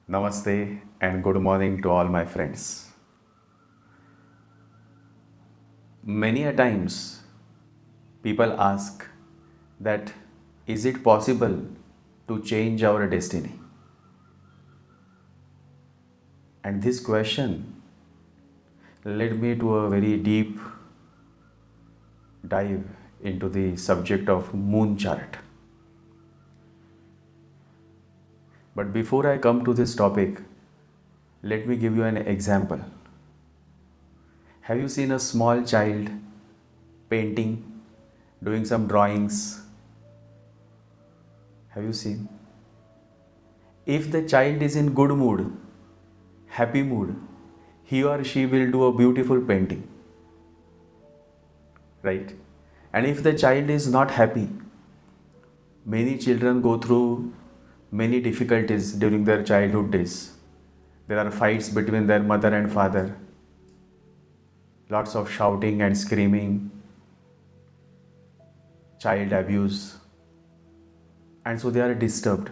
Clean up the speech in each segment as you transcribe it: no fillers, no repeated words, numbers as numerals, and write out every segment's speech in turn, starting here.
Namaste and good morning to all my friends. Many a times people ask that is it possible to change our destiny? And this question led me to a very deep dive into the subject of moon chart. But before I come to this topic, let me give you an example. Have you seen a small child painting, doing some drawings? Have you seen? If the child is in good mood, happy mood, he or she will do a beautiful painting, right? And if the child is not happy, many children go through many difficulties during their childhood days. There are fights between their mother and father, lots of shouting and screaming, child abuse, and so they are disturbed.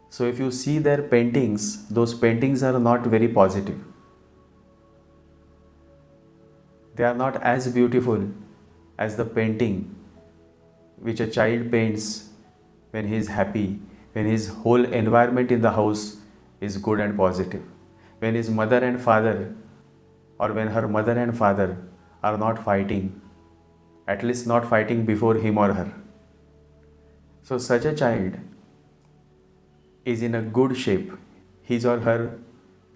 So if you see their paintings, those paintings are not very positive. They are not as beautiful as the painting which a child paints when he is happy, when his whole environment in the house is good and positive, when his mother and father, or when her mother and father are not fighting, at least not fighting before him or her. So such a child is in a good shape. His or her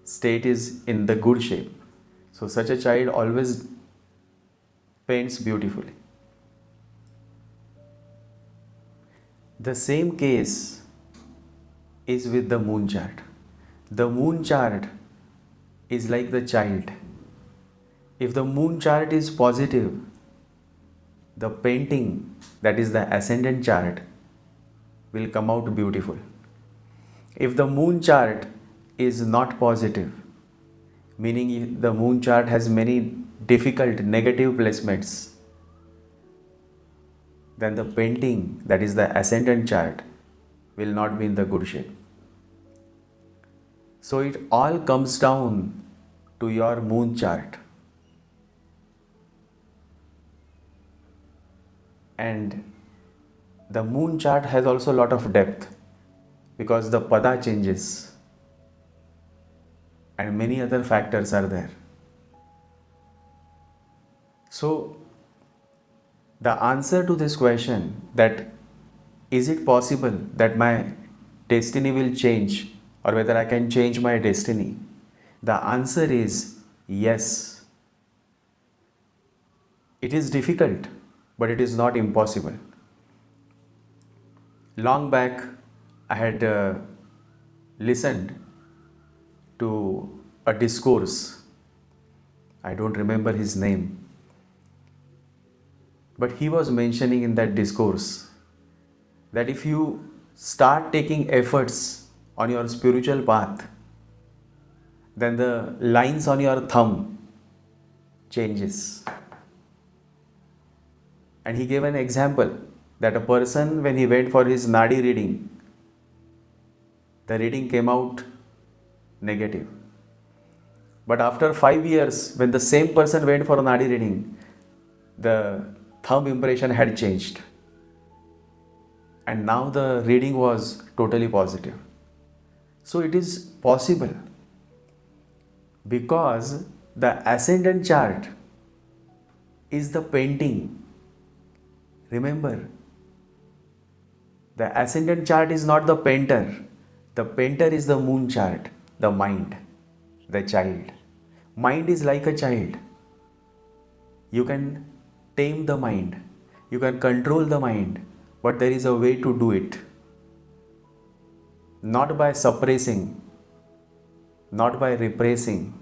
state is in the good shape. So such a child always paints beautifully. The same case is with the moon chart. The moon chart is like the child. If the moon chart is positive, the painting, that is the ascendant chart, will come out beautiful. If the moon chart is not positive, meaning the moon chart has many difficult negative placements, then the painting, that is the ascendant chart, will not be in the good shape. So it all comes down to your moon chart. And the moon chart has also a lot of depth because the pada changes and many other factors are there. So the answer to this question, that is it possible that my destiny will change or whether I can change my destiny, the answer is yes. It is difficult, but it is not impossible. Long back, I had listened to a discourse. I don't remember his name. But he was mentioning in that discourse that if you start taking efforts on your spiritual path, then the lines on your thumb changes. And he gave an example that a person, when he went for his nadi reading, the reading came out negative. But after 5 years, when the same person went for nadi reading, the thumb impression had changed. And now the reading was totally positive. So it is possible because the ascendant chart is the painting. Remember, the ascendant chart is not the painter. The painter is the moon chart, the mind, the child. Mind is like a child. You can tame the mind, you can control the mind, but there is a way to do it. Not by suppressing, not by repressing,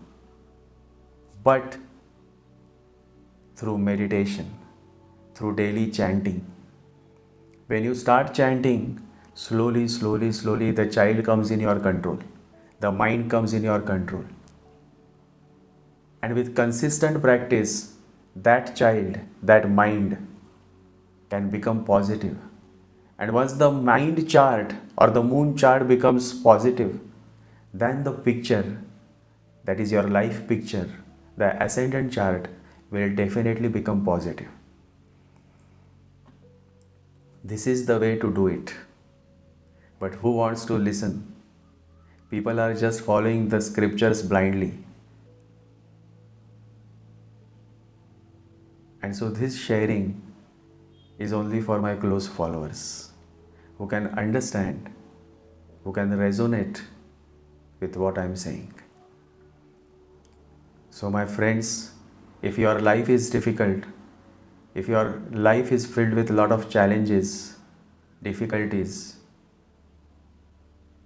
but through meditation, through daily chanting. When you start chanting, slowly, the child comes in your control. The mind comes in your control. And with consistent practice, that child, that mind can become positive. And once the mind chart or the moon chart becomes positive, then the picture, that is your life picture, the ascendant chart, will definitely become positive. This is the way to do it. But who wants to listen? People are just following the scriptures blindly. And so this sharing is only for my close followers who can understand, who can resonate with what I am saying. So my friends, if your life is difficult, if your life is filled with a lot of challenges, difficulties,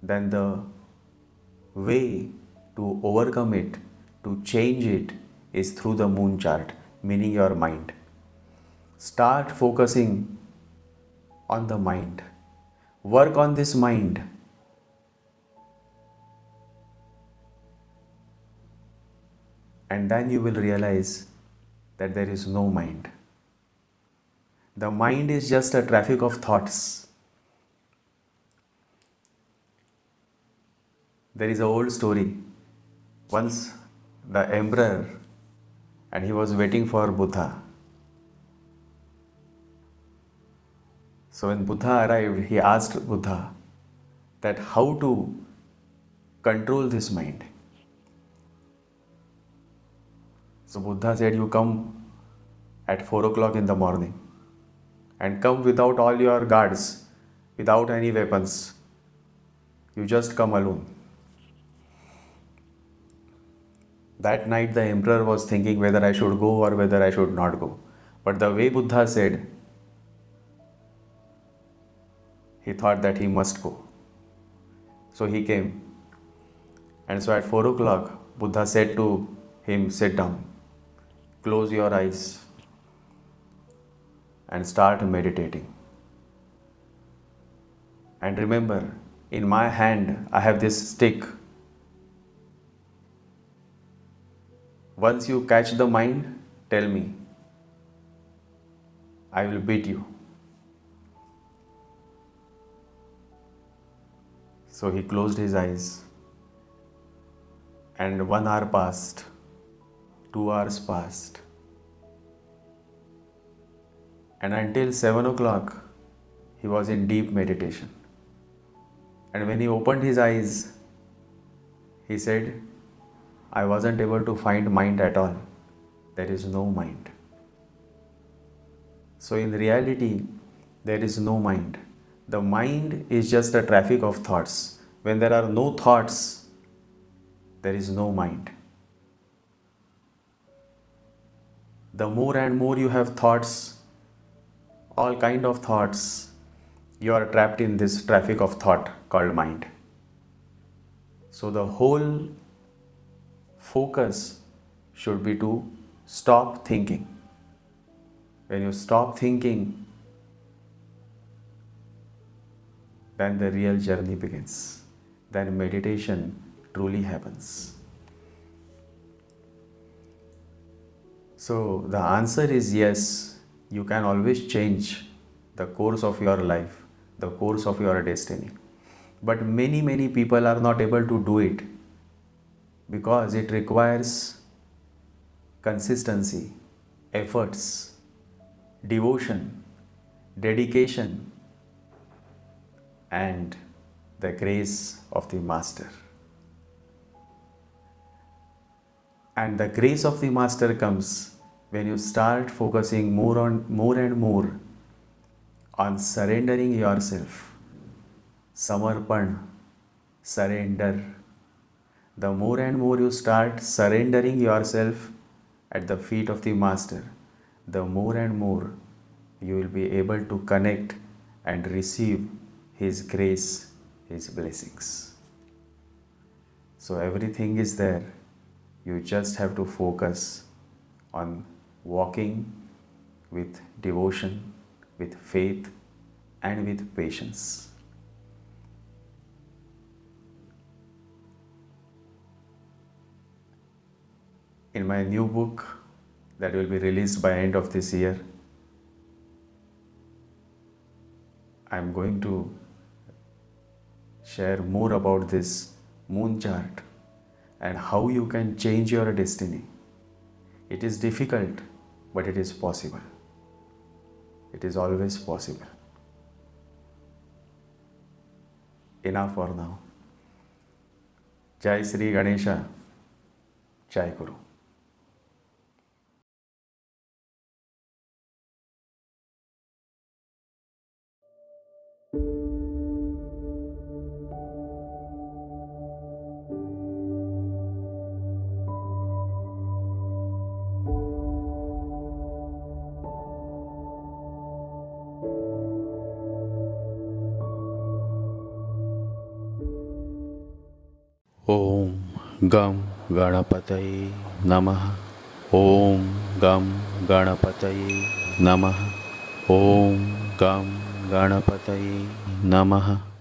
then the way to overcome it, to change it, is through the moon chart, meaning your mind. Start focusing on the mind. Work on this mind. And then you will realize that there is no mind. The mind is just a traffic of thoughts. There is an old story. Once the emperor, and he was waiting for Buddha. So when Buddha arrived, he asked Buddha that how to control this mind. So Buddha said, you come at 4 o'clock in the morning and come without all your guards, without any weapons. You just come alone. That night the emperor was thinking whether I should go or whether I should not go. But the way Buddha said, he thought that he must go. So he came. And so at 4 o'clock, Buddha said to him, sit down, close your eyes and start meditating. And remember, in my hand, I have this stick. Once you catch the mind, tell me. I will beat you. So he closed his eyes. And 1 hour passed. 2 hours passed. And until 7 o'clock, he was in deep meditation. And when he opened his eyes, he said, I wasn't able to find mind at all. There is no mind. So in reality, there is no mind. The mind is just a traffic of thoughts. When there are no thoughts, there is no mind. The more and more you have thoughts, all kind of thoughts, you are trapped in this traffic of thought called mind. So the whole focus should be to stop thinking. When you stop thinking, then the real journey begins. Then meditation truly happens. So the answer is yes, you can always change the course of your life, the course of your destiny. But many people are not able to do it because it requires consistency, efforts, devotion, dedication, and the grace of the Master. And the grace of the Master comes when you start focusing more and more on surrendering yourself. Samarpan, surrender. The more and more you start surrendering yourself at the feet of the Master, the more and more you will be able to connect and receive His grace, His blessings. So everything is there. You just have to focus on walking with devotion, with faith, and with patience. In my new book that will be released by end of this year, I am going to share more about this moon chart and how you can change your destiny. It is difficult, but it is possible. It is always possible. Enough for now. Jai Sri Ganesha. Jai Guru. ॐ गं गणपतये नमः। ॐ गं गणपतये नमः। ॐ गं गणपतये नमः।